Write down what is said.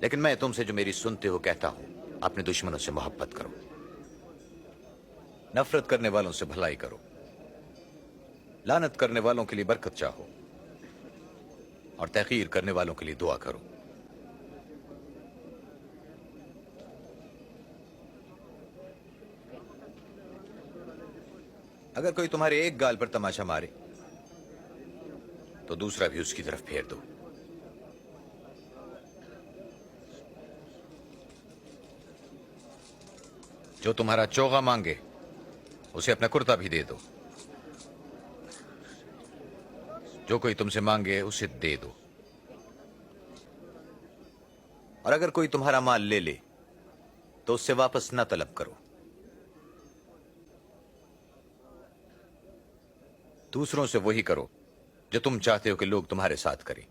لیکن میں تم سے جو میری سنتے ہو کہتا ہوں، اپنے دشمنوں سے محبت کرو، نفرت کرنے والوں سے بھلائی کرو، لعنت کرنے والوں کے لیے برکت چاہو، اور تحقیر کرنے والوں کے لیے دعا کرو۔ اگر کوئی تمہارے ایک گال پر تماشا مارے تو دوسرا بھی اس کی طرف پھیر دو۔ جو تمہارا چوغا مانگے اسے اپنا کرتا بھی دے دو، جو کوئی تم سے مانگے اسے دے دو، اور اگر کوئی تمہارا مال لے لے تو اس سے واپس نہ طلب کرو۔ دوسروں سے وہی کرو جو تم چاہتے ہو کہ لوگ تمہارے ساتھ کریں۔